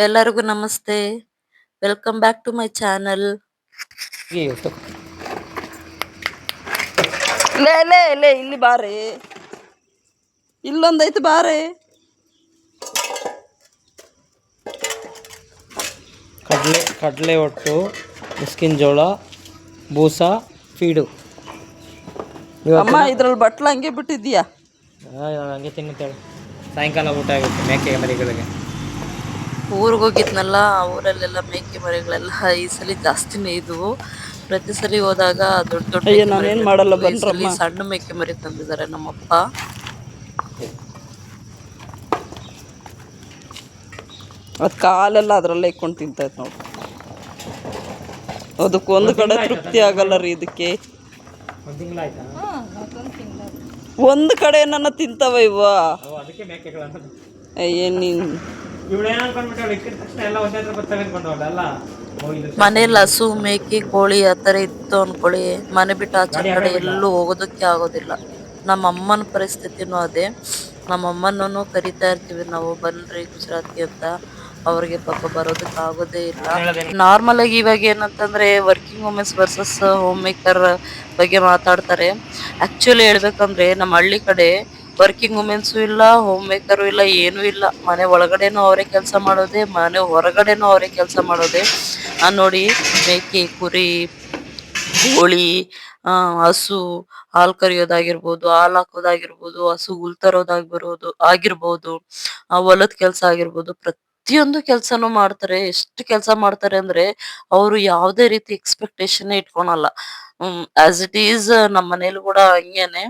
ಎಲ್ಲರಿಗೂ ನಮಸ್ತೆ. Welcome back to my channel. ಲೇ ಲೇ ಲೇ ಇಲ್ಲಿ ಬಾರೆ. ಇಲ್ಲೊಂದೈತೆ ಬಾರೆ. ಕಡಲೆ ಒಟ್ಟು, ಮುಸ್ಕಿನ ಜೋಳ, ಬೂಸ, ಫೀಡು. ಅಮ್ಮ ಇದ್ರಲ್ಲಿ ಬಟ್ಲು ಹಂಗೆ ಬಿಟ್ಟಿದ್ದೀಯಾ? ಹಂಗೆ ತಿನ್ನುತ್ತೇಳೆ. ಸಾಯಂಕಾಲ ಊಟ ಆಗುತ್ತೆ ಮೇಕೆ ಮರಿಗಳಿಗೆ. ಊರಿಗೆ ಹೋಗಿದ್ನಲ್ಲ, ಊರಲ್ಲೆಲ್ಲ ಮೇಕೆ ಮರಿಗಳೆಲ್ಲ ಈ ಸಲ ಜಾಸ್ತಿನೇ ಇದ್ವು. ಪ್ರತಿ ಸಲ ಹೋದಾಗ ದೊಡ್ಡ ದೊಡ್ಡ ಮೇಕೆ ಮರಿಗಳು, ಈ ಸಲ ಸಣ್ಣ ಮೇಕೆ ಮರಿ ತಂದಿದ್ದಾರೆ ನಮ್ಮಪ್ಪ. ಅದು ಕಾಲೆಲ್ಲ ಅದರಲ್ಲೇ ಇಟ್ಕೊಂಡು ತಿಂತೈತೆ ನೋಡಿ. ಅದಕ್ಕೆ ಒಂದು ಕಡೆ ತೃಪ್ತಿ ಆಗಲ್ಲ ರೀ ಇದಕ್ಕೆ. ಒಂದು ಕಡೆ ನನ್ನ ತಿಂತವ ಇವ. ಮನೇಲಿ ಹಸು ಮೇಕೆ ಕೋಳಿ ಆತರ ಇತ್ತು ಅನ್ಕೊಳ್ಳಿ, ಮನೆ ಬಿಟ್ಟು ಆಚೆ ಕಡೆ ಎಲ್ಲೂ ಹೋಗೋದಕ್ಕೆ ಆಗೋದಿಲ್ಲ. ನಮ್ಮ ಅಮ್ಮನ ಪರಿಸ್ಥಿತಿನೂ ಅದೇ. ನಮ್ಮ ಅಮ್ಮನೂ ಕರಿತಾ ಇರ್ತೀವಿ ನಾವು, ಬನ್ರಿ ಗುಜರಾತ್ಗೆ ಅಂತ. ಅವ್ರಿಗೆ ಪಾಪ ಬರೋದಕ್ಕೆ ಆಗೋದೇ ಇಲ್ಲ. ನಾರ್ಮಲ್ ಆಗಿ ಇವಾಗ ಏನಂತಂದ್ರೆ working womens versus home maker ಬಗ್ಗೆ ಮಾತಾಡ್ತಾರೆ. ಆಕ್ಚುಲಿ ಹೇಳ್ಬೇಕಂದ್ರೆ ನಮ್ಮ ಹಳ್ಳಿ ಕಡೆ ವರ್ಕಿಂಗ್ ವುಮೆನ್ಸು ಇಲ್ಲ, ಹೋಮ್ ಮೇಕರು ಇಲ್ಲ, ಏನೂ ಇಲ್ಲ. ಮನೆ ಒಳಗಡೆನೂ ಅವರೇ ಕೆಲಸ ಮಾಡೋದೇ, ಮನೆ ಹೊರಗಡೆನೂ ಅವರೇ ಕೆಲಸ ಮಾಡೋದೇ. ನೋಡಿ, ಮೇಕೆ, ಕುರಿ, ಕೋಳಿ, ಹಸು ಹಾಲು ಕರಿಯೋದಾಗಿರ್ಬೋದು, ಹಾಲು ಹಾಕೋದಾಗಿರ್ಬೋದು, ಹಸು ಹುಲ್ ಆಗಿರ್ಬೋದು, ಹೊಲದ ಕೆಲಸ ಆಗಿರ್ಬೋದು, ಪ್ರತಿಯೊಂದು ಕೆಲಸನೂ ಮಾಡ್ತಾರೆ. ಎಷ್ಟು ಕೆಲಸ ಮಾಡ್ತಾರೆ ಅಂದ್ರೆ ಅವರು ಯಾವುದೇ ರೀತಿ ಎಕ್ಸ್ಪೆಕ್ಟೇಷನ್ ಇಟ್ಕೊಳಲ್ಲ. ಆಸ್ ಇಟ್ ಈಸ್ ನಮ್ಮ ಮನೇಲಿ ಕೂಡ ಹಂಗೇನೆ.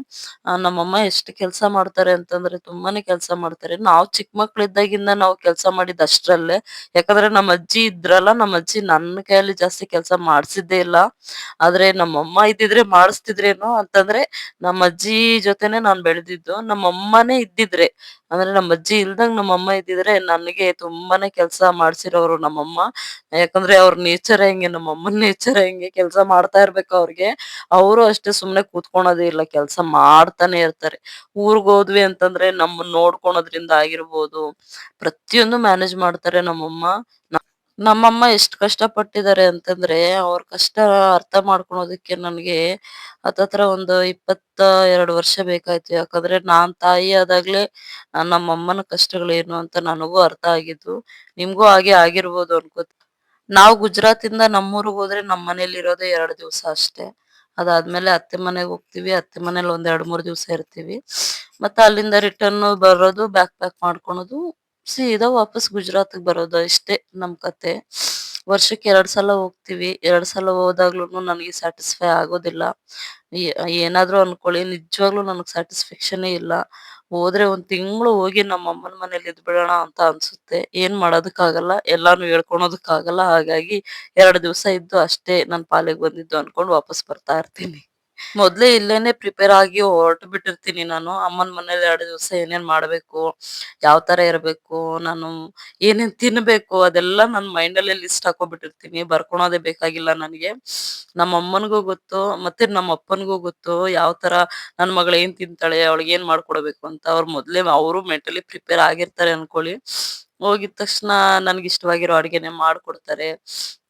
ನಮ್ಮಮ್ಮ ಎಷ್ಟು ಕೆಲಸ ಮಾಡ್ತಾರೆ ಅಂತಂದ್ರೆ ತುಂಬಾನೇ ಕೆಲಸ ಮಾಡ್ತಾರೆ. ನಾವು ಚಿಕ್ಕ ಮಕ್ಳಿದ್ದಾಗಿಂದ ನಾವು ಕೆಲಸ ಮಾಡಿದ ಅಷ್ಟ್ರಲ್ಲೇ. ಯಾಕಂದ್ರೆ ನಮ್ಮ ಅಜ್ಜಿ ಇದ್ರಲ್ಲ, ನಮ್ಮ ಅಜ್ಜಿ ನನ್ನ ಕೈಯಲ್ಲಿ ಜಾಸ್ತಿ ಕೆಲಸ ಮಾಡ್ಸಿದ್ದೇ ಇಲ್ಲ. ಆದ್ರೆ ನಮ್ಮಮ್ಮ ಇದ್ದಿದ್ರೆ ಮಾಡಿಸ್ತಿದ್ರೇನೋ ಅಂತಂದ್ರೆ, ನಮ್ಮ ಅಜ್ಜಿ ಜೊತೆನೆ ನಾನ್ ಬೆಳೆದಿದ್ದು. ನಮ್ಮಮ್ಮನೇ ಇದ್ದಿದ್ರೆ, ಅಂದ್ರೆ ನಮ್ಮ ಅಜ್ಜಿ ಇಲ್ದಂಗ್ ನಮ್ಮಮ್ಮ ಇದ್ದಿದ್ರೆ ನನಗೆ ತುಂಬಾನೇ ಕೆಲಸ ಮಾಡ್ಸಿರೋರು ನಮ್ಮಮ್ಮ. ಯಾಕಂದ್ರೆ ಅವ್ರ ನೇಚರ್ ಹೆಂಗೆ, ನಮ್ಮಮ್ಮನ ನೇಚರ್ ಹೆಂಗೆ, ಕೆಲಸ ಮಾಡ್ತಾ ಇರ್ಬೇಕು ಅವ್ರಿಗೆ. ಅವರು ಅಷ್ಟೇ ಸುಮ್ನೆ ಕೂತ್ಕೊಳೋದೇ ಇಲ್ಲ, ಕೆಲಸ ಮಾಡ್ತಾನೆ ಇರ್ತಾರೆ. ಊರ್ಗ್ ಹೋದ್ವಿ ಅಂತಂದ್ರೆ ನಮ್ಮನ್ನ ನೋಡ್ಕೊಳೋದ್ರಿಂದ ಆಗಿರ್ಬೋದು, ಪ್ರತಿಯೊಂದು ಮ್ಯಾನೇಜ್ ಮಾಡ್ತಾರೆ ನಮ್ಮಮ್ಮ. ನಮ್ಮಮ್ಮ ಎಷ್ಟು ಕಷ್ಟಪಟ್ಟಿದ್ದಾರೆ ಅಂತಂದ್ರೆ, ಅವ್ರ ಕಷ್ಟ ಅರ್ಥ ಮಾಡ್ಕೊಳೋದಕ್ಕೆ ನನಗೆ ಹತ್ತತ್ರ ಒಂದು 22 ವರ್ಷ ಬೇಕಾಯ್ತು. ಯಾಕಂದ್ರೆ ನಾನ್ ತಾಯಿ ಆದಾಗ್ಲೇ ನಮ್ಮಮ್ಮನ ಕಷ್ಟಗಳೇನು ಅಂತ ನನಗೂ ಅರ್ಥ ಆಗಿದ್ದು. ನಿಮ್ಗೂ ಹಾಗೆ ಆಗಿರ್ಬೋದು ಅನ್ಕೋತೀನಿ. ನಾವು ಗುಜರಾತಿಂದ ನಮ್ಮೂರಿಗೆ ಹೋದ್ರೆ ನಮ್ಮ ಮನೇಲಿ ಇರೋದೇ 2 ದಿವಸ ಅಷ್ಟೇ. ಅದಾದ್ಮೇಲೆ ಅತ್ತೆ ಮನೆಗೆ ಹೋಗ್ತೀವಿ. ಅತ್ತೆ ಮನೇಲಿ ಒಂದ್ 2-3 ದಿವಸ ಇರ್ತೀವಿ. ಮತ್ತೆ ಅಲ್ಲಿಂದ ರಿಟರ್ನ್ ಬರೋದು, ಬ್ಯಾಗ್ ಪ್ಯಾಕ್ ಮಾಡ್ಕೊಳೋದು, ಸೀದಾ ವಾಪಸ್ ಗುಜರಾತ್‌ಗೆ ಬರೋದು. ಇಷ್ಟೇ ನಮ್ ಕತೆ. ವರ್ಷಕ್ಕೆ 2 ಸಲ ಹೋಗ್ತೀವಿ. 2 ಸಲ ಹೋದಾಗ್ಲೂನು ನನಗೆ ಸ್ಯಾಟಿಸ್ಫೈ ಆಗೋದಿಲ್ಲ. ಏ ಏನಾದ್ರು ಅನ್ಕೊಳ್ಳಿ, ನಿಜವಾಗ್ಲೂ ನನಗ್ ಸ್ಯಾಟಿಸ್ಫ್ಯಾಕ್ಷನೇ ಇಲ್ಲ. ಹೋದ್ರೆ 1 ತಿಂಗಳು ಹೋಗಿ ನಮ್ಮ ಅಮ್ಮನ ಮನೇಲಿ ಇದ್ಬಿಡೋಣ ಅಂತ ಅನ್ಸುತ್ತೆ. ಏನ್ ಮಾಡೋದಕ್ಕಾಗಲ್ಲ, ಎಲ್ಲಾನು ಹೇಳ್ಕೊಳೋದಕ್ಕಾಗಲ್ಲ. ಹಾಗಾಗಿ 2 ದಿವಸ ಇದ್ದು ಅಷ್ಟೇ ನನ್ ಪಾಲಿಗೆ ಬಂದಿದ್ದು ಅನ್ಕೊಂಡು ವಾಪಸ್ ಬರ್ತಾ ಇರ್ತೀನಿ. ಮೊದ್ಲೇ ಇಲ್ಲೇನೆ ಪ್ರಿಪೇರ್ ಆಗಿ ಹೊರಟು ಬಿಟ್ಟಿರ್ತೀನಿ ನಾನು. ಅಮ್ಮನ್ ಮನೇಲಿ 2 ದಿವಸ ಏನೇನ್ ಮಾಡ್ಬೇಕು, ಯಾವ ತರ ಇರ್ಬೇಕು, ನಾನು ಏನೇನ್ ತಿನ್ಬೇಕು, ಅದೆಲ್ಲ ನನ್ ಮೈಂಡಲ್ಲೇ ಲಿಸ್ಟ್ ಹಾಕೊಂಡ್ಬಿಟ್ಟಿರ್ತೀನಿ. ಬರ್ಕೊಳೋದೇ ಬೇಕಾಗಿಲ್ಲ ನನಗೆ. ನಮ್ಮ ಅಮ್ಮನಿಗೂ ಗೊತ್ತು, ಮತ್ತೆ ನಮ್ಮ ಅಪ್ಪನಿಗೂ ಗೊತ್ತು ಯಾವ ತರ ನನ್ ಮಗಳು ಏನ್ ತಿಂತಾಳೆ, ಅವಳಿಗೆ ಏನ್ ಮಾಡ್ಕೊಡ್ಬೇಕು ಅಂತ. ಅವ್ರು ಮೊದ್ಲೇ ಅವರು ಮೆಂಟಲಿ ಪ್ರಿಪೇರ್ ಆಗಿರ್ತಾರೆ ಅನ್ಕೊಳ್ಳಿ. ಹೋಗಿದ ತಕ್ಷಣ ನನ್ಗೆ ಇಷ್ಟವಾಗಿರೋ ಅಡ್ಗೆನೆ ಮಾಡ್ಕೊಡ್ತಾರೆ.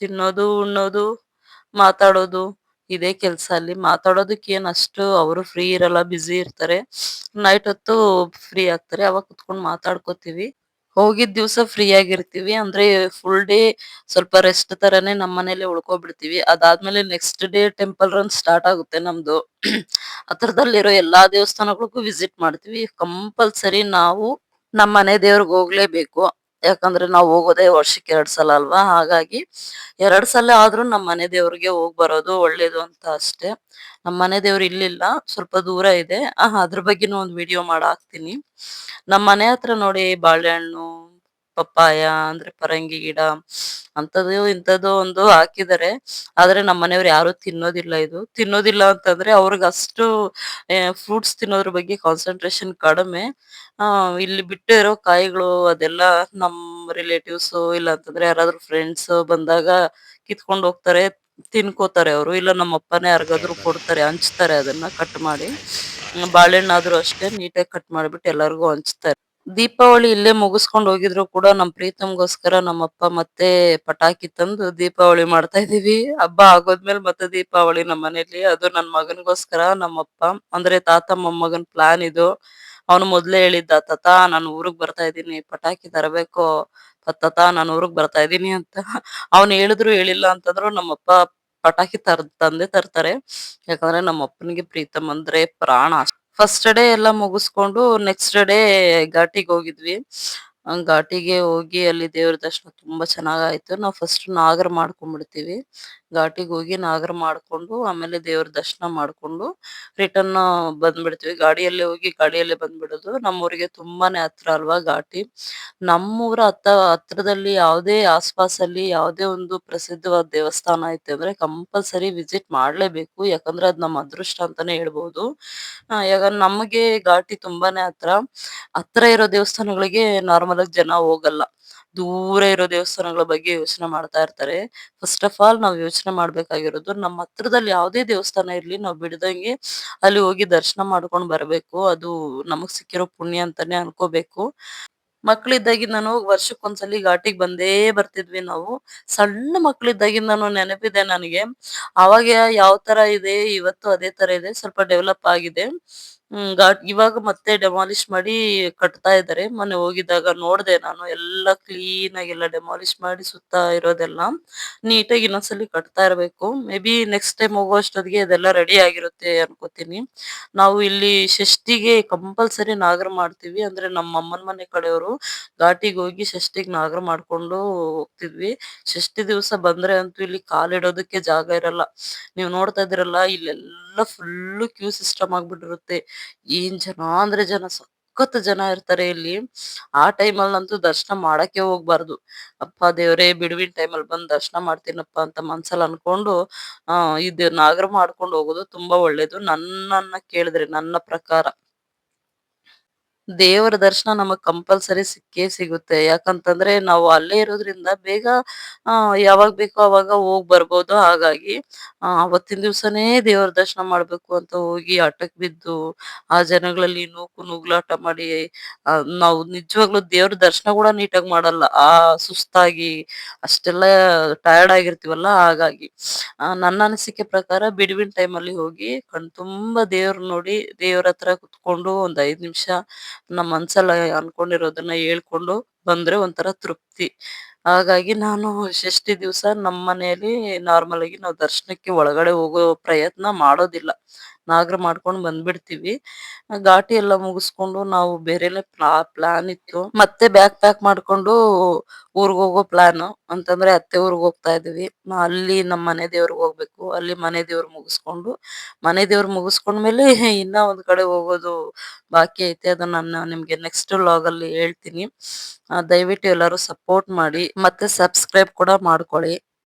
ತಿನ್ನೋದು, ಉಣ್ಣೋದು, ಮಾತಾಡೋದು, ಇದೇ ಕೆಲ್ಸ ಅಲ್ಲಿ. ಮಾತಾಡೋದಕ್ಕೆ ಏನ್ ಅಷ್ಟು ಅವರು ಫ್ರೀ ಇರಲ್ಲ, ಬ್ಯುಸಿ ಇರ್ತಾರೆ. ನೈಟ್ ಹೊತ್ತು ಫ್ರೀ ಆಗ್ತಾರೆ, ಅವಾಗ ಕುತ್ಕೊಂಡ್ ಮಾತಾಡ್ಕೋತೀವಿ. ಹೋಗಿದ್ ದಿವ್ಸ ಫ್ರೀ ಆಗಿರ್ತೀವಿ. ಅಂದ್ರೆ ಫುಲ್ ಡೇ ಸ್ವಲ್ಪ ರೆಸ್ಟ್ ತರಾನೇ ನಮ್ ಮನೇಲೆ ಉಳ್ಕೊಬಿಡ್ತೀವಿ. ಅದಾದ್ಮೇಲೆ next day temple run start ಆಗುತ್ತೆ ನಮ್ದು. ಹತ್ರದಲ್ಲಿರೋ ಎಲ್ಲಾ ದೇವಸ್ಥಾನಗಳಿಗೂ ವಿಸಿಟ್ ಮಾಡ್ತೀವಿ. ಕಂಪಲ್ಸರಿ ನಾವು ನಮ್ ಮನೆ ದೇವ್ರಿಗೆ ಹೋಗ್ಲೇಬೇಕು. ಯಾಕಂದ್ರೆ ನಾವು ಹೋಗೋದೇ ವರ್ಷಕ್ಕೆ 2 ಸಲ ಅಲ್ವಾ. ಹಾಗಾಗಿ 2 ಸಲ ಆದ್ರೂ ನಮ್ ಮನೆ ದೇವ್ರಿಗೆ ಹೋಗ್ ಬರೋದು ಒಳ್ಳೇದು ಅಂತ ಅಷ್ಟೇ. ನಮ್ ಮನೆ ದೇವ್ರು ಇಲ್ಲಿಲ್ಲ, ಸ್ವಲ್ಪ ದೂರ ಇದೆ. ಅದ್ರ ಬಗ್ಗೆನೂ ಒಂದ್ ವಿಡಿಯೋ ಹಾಕ್ತೀನಿ. ನಮ್ ಮನೆ ಹತ್ರ ನೋಡಿ ಬಾಳೆಹಣ್ಣು, ಪಪ್ಪಾಯ ಅಂದ್ರೆ ಪರಂಗಿ ಗಿಡ, ಅಂತದ್ದು ಇಂಥದ್ದು ಒಂದು ಹಾಕಿದ್ದಾರೆ. ಆದ್ರೆ ನಮ್ ಮನೆಯವ್ರು ಯಾರು ತಿನ್ನೋದಿಲ್ಲ ಅಂತಂದ್ರೆ ಅವ್ರಿಗೆ ಅಷ್ಟು ಫ್ರೂಟ್ಸ್ ತಿನ್ನೋದ್ರ ಬಗ್ಗೆ ಕಾನ್ಸಂಟ್ರೇಷನ್ ಕಡಿಮೆ. ಇಲ್ಲಿ ಬಿಟ್ಟು ಇರೋ ಕಾಯಿಗಳು ಅದೆಲ್ಲ ನಮ್ ರಿಲೇಟಿವ್ಸ್ ಇಲ್ಲ ಅಂತಂದ್ರೆ ಯಾರಾದ್ರೂ ಫ್ರೆಂಡ್ಸ್ ಬಂದಾಗ ಕಿತ್ಕೊಂಡ್ ಹೋಗ್ತಾರೆ, ತಿನ್ಕೋತಾರೆ ಅವರು. ಇಲ್ಲ ನಮ್ಮ ಅಪ್ಪನೇ ಯಾರಿಗಾದ್ರೂ ಕೊಡ್ತಾರೆ, ಹಂಚ್ತಾರೆ ಅದನ್ನ ಕಟ್ ಮಾಡಿ. ಬಾಳೆಹಣ್ಣಾದ್ರೂ ಅಷ್ಟೇ ನೀಟಾಗಿ ಕಟ್ ಮಾಡ್ಬಿಟ್ಟು ಎಲ್ಲರಿಗೂ ಹಂಚ್ತಾರೆ. ದೀಪಾವಳಿ ಇಲ್ಲೇ ಮುಗಿಸ್ಕೊಂಡ್ ಹೋಗಿದ್ರು ಕೂಡ ನಮ್ ಪ್ರೀತಮ್‌ಗೋಸ್ಕರ ನಮ್ಮಪ್ಪ ಮತ್ತೆ ಪಟಾಕಿ ತಂದು ದೀಪಾವಳಿ ಮಾಡ್ತಾ ಇದೀವಿ. ಹಬ್ಬ ಆಗೋದ್ಮೇಲೆ ಮತ್ತೆ ದೀಪಾವಳಿ ನಮ್ಮನೇಲಿ. ಅದು ನನ್ ಮಗನ್‌ಗೋಸ್ಕರ ನಮ್ಮಪ್ಪ ಅಂದ್ರೆ ತಾತ ಮೊಮ್ಮಗನ್ ಪ್ಲಾನ್ ಇದು. ಅವನು ಮೊದ್ಲೇ ಹೇಳಿದ್ದ, "ತಾತ ನಾನು ಊರಿಗ್ ಬರ್ತಾ ಇದೀನಿ, ಪಟಾಕಿ ತರಬೇಕು. ತಾತ ನಾನು ಊರಿಗ್ ಬರ್ತಾ ಇದೀನಿ" ಅಂತ. ಅವ್ನು ಹೇಳಿದ್ರು ಹೇಳಿಲ್ಲ ಅಂತಂದ್ರು ನಮ್ಮಪ್ಪ ಪಟಾಕಿ ತಂದೇ ತರ್ತಾರೆ. ಯಾಕಂದ್ರೆ ನಮ್ಮಪ್ಪನಿಗೆ ಪ್ರೀತಮ್ ಅಂದ್ರೆ ಪ್ರಾಣ. ಫಸ್ಟ್ ಡೇ ಎಲ್ಲ ಮುಗಿಸ್ಕೊಂಡು ನೆಕ್ಸ್ಟ್ ಡೇ ಘಾಟಿಗೆ ಹೋಗಿದ್ವಿ. ಘಾಟಿಗೆ ಹೋಗಿ ಅಲ್ಲಿ ದೇವ್ರ ದರ್ಶನ ತುಂಬಾ ಚೆನ್ನಾಗಾಯ್ತು. ನಾವು ಫಸ್ಟ್ ನಾಗರ ಮಾಡ್ಕೊಂಡ್ಬಿಡ್ತೀವಿ. ಘಾಟಿಗೆ ಹೋಗಿ ನಾಗರ ಮಾಡ್ಕೊಂಡು ಆಮೇಲೆ ದೇವ್ರ ದರ್ಶನ ಮಾಡ್ಕೊಂಡು ರಿಟರ್ನ್ ಬಂದ್ಬಿಡ್ತೀವಿ. ಗಾಡಿಯಲ್ಲೇ ಹೋಗಿ ಗಾಡಿಯಲ್ಲೇ ಬಂದ್ಬಿಡೋದು. ನಮ್ಮೂರಿಗೆ ತುಂಬಾನೇ ಹತ್ರ ಅಲ್ವಾ ಘಾಟಿ. ನಮ್ಮೂರ ಹತ್ರದಲ್ಲಿ ಯಾವುದೇ ಆಸ್ಪಾಸಲ್ಲಿ ಯಾವುದೇ ಒಂದು ಪ್ರಸಿದ್ಧವಾದ ದೇವಸ್ಥಾನ ಐತೆ ಅಂದ್ರೆ ಕಂಪಲ್ಸರಿ ವಿಸಿಟ್ ಮಾಡ್ಲೇಬೇಕು. ಯಾಕಂದ್ರೆ ಅದ್ ನಮ್ಮ ಅದೃಷ್ಟ ಅಂತಾನೆ ಹೇಳ್ಬೋದು. ಯಾಕಂದ್ರೆ ನಮಗೆ ಘಾಟಿ ತುಂಬಾನೇ ಹತ್ರ. ಹತ್ರ ಇರೋ ದೇವಸ್ಥಾನಗಳಿಗೆ ನಾರ್ಮಲ್ ಆಗಿ ಜನ ಹೋಗಲ್ಲ. ದೂರ ಇರೋ ದೇವಸ್ಥಾನಗಳ ಬಗ್ಗೆ ಯೋಚನೆ ಮಾಡ್ತಾ ಇರ್ತಾರೆ. ಫಸ್ಟ್ ಆಫ್ ಆಲ್ ನಾವು ಯೋಚನೆ ಮಾಡ್ಬೇಕಾಗಿರೋದು ನಮ್ಮ ಹತ್ರದಲ್ಲಿ ಯಾವುದೇ ದೇವಸ್ಥಾನ ಇರ್ಲಿ ನಾವು ಬಿಡ್ದಂಗೆ ಅಲ್ಲಿ ಹೋಗಿ ದರ್ಶನ ಮಾಡ್ಕೊಂಡ್ ಬರ್ಬೇಕು. ಅದು ನಮಗ್ ಸಿಕ್ಕಿರೋ ಪುಣ್ಯ ಅಂತಾನೆ ಅನ್ಕೋಬೇಕು. ಮಕ್ಳಿದ್ದಾಗಿಂದಾನು ವರ್ಷಕ್ಕೊಂದ್ಸಲಿ ಘಾಟಿಗ್ ಬಂದೇ ಬರ್ತಿದ್ವಿ ನಾವು. ಸಣ್ಣ ಮಕ್ಳಿದ್ದಾಗಿಂದಾನು ನೆನಪಿದೆ ನನಗೆ. ಅವಾಗ ಯಾವ ತರ ಇದೆ ಇವತ್ತು ಅದೇ ತರ ಇದೆ. ಸ್ವಲ್ಪ ಡೆವಲಪ್ ಆಗಿದೆ. ಇವಾಗ ಮತ್ತೆ ಡೆಮಾಲಿಶ್ ಮಾಡಿ ಕಟ್ತಾ ಇದ್ದಾರೆ. ಮೊನ್ನೆ ಹೋಗಿದ್ದಾಗ ನೋಡ್ದೆ ನಾನು ಎಲ್ಲ ಕ್ಲೀನ್ ಆಗಿ ಎಲ್ಲ ಡೆಮಾಲಿಶ್ ಮಾಡಿ ಸುತ್ತ ಇರೋದೆಲ್ಲ ನೀಟಾಗಿ ಇನ್ನೊಂದ್ಸಲಿ ಕಟ್ತಾ ಇರ್ಬೇಕು. ಮೇ ಬಿ ನೆಕ್ಸ್ಟ್ ಟೈಮ್ ಹೋಗೋಷ್ಟೊತ್ತಿಗೆ ಅದೆಲ್ಲ ರೆಡಿ ಆಗಿರುತ್ತೆ ಅನ್ಕೋತೀನಿ. ನಾವು ಇಲ್ಲಿ ಷಷ್ಠಿಗೆ ಕಂಪಲ್ಸರಿ ನಾಗರ ಮಾಡ್ತೀವಿ. ಅಂದ್ರೆ ನಮ್ಮ ಅಮ್ಮನ ಮನೆ ಕಡೆಯವರು ಘಾಟಿಗೆ ಹೋಗಿ ಷಷ್ಠಿಗೆ ನಾಗರ ಮಾಡ್ಕೊಂಡು ಹೋಗ್ತಿದ್ವಿ. ಷಷ್ಠಿ ದಿವಸ ಬಂದ್ರೆ ಅಂತೂ ಇಲ್ಲಿ ಕಾಲಿಡೋದಕ್ಕೆ ಜಾಗ ಇರಲ್ಲ. ನೀವು ನೋಡ್ತಾ ಇದ್ದೀರಲ್ಲ ಇಲ್ಲೆಲ್ಲ ಫುಲ್ಲು ಕ್ಯೂ ಸಿಸ್ಟಮ್ ಆಗ್ಬಿಟ್ಟಿರುತ್ತೆ. ಏನ್ ಜನ ಅಂದ್ರೆ ಜನ, ಸಖತ್ ಜನ ಇರ್ತಾರೆ ಇಲ್ಲಿ. ಆ ಟೈಮಲ್ಲಂತೂ ದರ್ಶನ ಮಾಡಕ್ಕೆ ಹೋಗ್ಬಾರ್ದು. ಅಪ್ಪ ದೇವ್ರೇ ಬಿಡುವಿನ ಟೈಮಲ್ಲಿ ಬಂದು ದರ್ಶನ ಮಾಡ್ತೀನಪ್ಪ ಅಂತ ಮನ್ಸಲ್ಲಿ ಅನ್ಕೊಂಡು ಇದು ನಾಗರ ಮಾಡ್ಕೊಂಡು ಹೋಗೋದು ತುಂಬಾ ಒಳ್ಳೇದು. ನನ್ನನ್ನ ಕೇಳಿದ್ರೆ ನನ್ನ ಪ್ರಕಾರ ದೇವರ ದರ್ಶನ ನಮಗ್ ಕಂಪಲ್ಸರಿ ಸಿಕ್ಕೇ ಸಿಗುತ್ತೆ. ಯಾಕಂತಂದ್ರೆ ನಾವು ಅಲ್ಲೇ ಇರೋದ್ರಿಂದ ಬೇಗ ಯಾವಾಗ ಬೇಕೋ ಅವಾಗ ಹೋಗ್ ಬರ್ಬೋದು. ಹಾಗಾಗಿ ಅವತ್ತಿನ ದಿವ್ಸನೇ ದೇವರ ದರ್ಶನ ಮಾಡ್ಬೇಕು ಅಂತ ಹೋಗಿ ಹಠಕ್ ಬಿದ್ದು, ಆ ಜನಗಳಲ್ಲಿ ನೂಕುನುಗ್ಲಾಟ ಮಾಡಿ ನಾವು ನಿಜವಾಗ್ಲೂ ದೇವ್ರ ದರ್ಶನ ಕೂಡ ನೀಟಾಗಿ ಮಾಡಲ್ಲ. ಸುಸ್ತಾಗಿ ಅಷ್ಟೆಲ್ಲ ಟಯರ್ಡ್ ಆಗಿರ್ತೀವಲ್ಲ ಹಾಗಾಗಿ. ನನ್ನ ಅನಿಸಿಕೆ ಪ್ರಕಾರ ಬಿಡುವಿನ ಟೈಮಲ್ಲಿ ಹೋಗಿ ಕಣ್ತುಂಬ ದೇವ್ರ್ ನೋಡಿ ದೇವ್ರ ಹತ್ರ ಕುತ್ಕೊಂಡು ಒಂದ್ 5 ನಿಮಿಷ ನಮ್ಮ ಮನ್ಸಲ್ಲಿ ಅನ್ಕೊಂಡಿರೋದನ್ನ ಹೇಳ್ಕೊಂಡು ಬಂದ್ರೆ ಒಂಥರ ತೃಪ್ತಿ. ಹಾಗಾಗಿ ನಾನು ಷಷ್ಠಿ ದಿವಸ ನಮ್ಮ ಮನೆಯಲ್ಲಿ ನಾರ್ಮಲ್ ಆಗಿ ನಾವು ದರ್ಶನಕ್ಕೆ ಒಳಗಡೆ ಹೋಗೋ ಪ್ರಯತ್ನ ಮಾಡೋದಿಲ್ಲ. ನಾಗರ ಮಾಡ್ಕೊಂಡು ಬಂದ್ಬಿಡ್ತೀವಿ. ಘಾಟಿ ಎಲ್ಲ ಮುಗಿಸ್ಕೊಂಡು ನಾವು ಬೇರೆನೆ ಪ್ಲಾನ್ ಇತ್ತು. ಮತ್ತೆ ಬ್ಯಾಗ್ ಪ್ಯಾಕ್ ಮಾಡ್ಕೊಂಡು ಊರ್ಗ್ ಹೋಗೋ ಪ್ಲಾನ್. ಅಂತಂದ್ರೆ ಅತ್ತೆ ಊರ್ಗ್ ಹೋಗ್ತಾ ಇದೀವಿ. ಅಲ್ಲಿ ನಮ್ಮ ಮನೆ ದೇವ್ರಿಗೆ ಹೋಗ್ಬೇಕು. ಅಲ್ಲಿ ಮನೆ ದೇವ್ರು ಮುಗಿಸ್ಕೊಂಡು, ಮನೆ ದೇವ್ರು ಮುಗಿಸ್ಕೊಂಡ್ಮೇಲೆ ಇನ್ನ ಒಂದ್ ಕಡೆ ಹೋಗೋದು ಬಾಕಿ ಐತೆ. ಅದನ್ನ ನಾನು ನಿಮ್ಗೆ ನೆಕ್ಸ್ಟ್ ವ್ಲಾಗ್ ಅಲ್ಲಿ ಹೇಳ್ತೀನಿ. ದಯವಿಟ್ಟು ಎಲ್ಲರೂ ಸಪೋರ್ಟ್ ಮಾಡಿ ಮತ್ತೆ ಸಬ್ಸ್ಕ್ರೈಬ್ ಕೂಡ ಮಾಡ್ಕೊಳ್ಳಿ.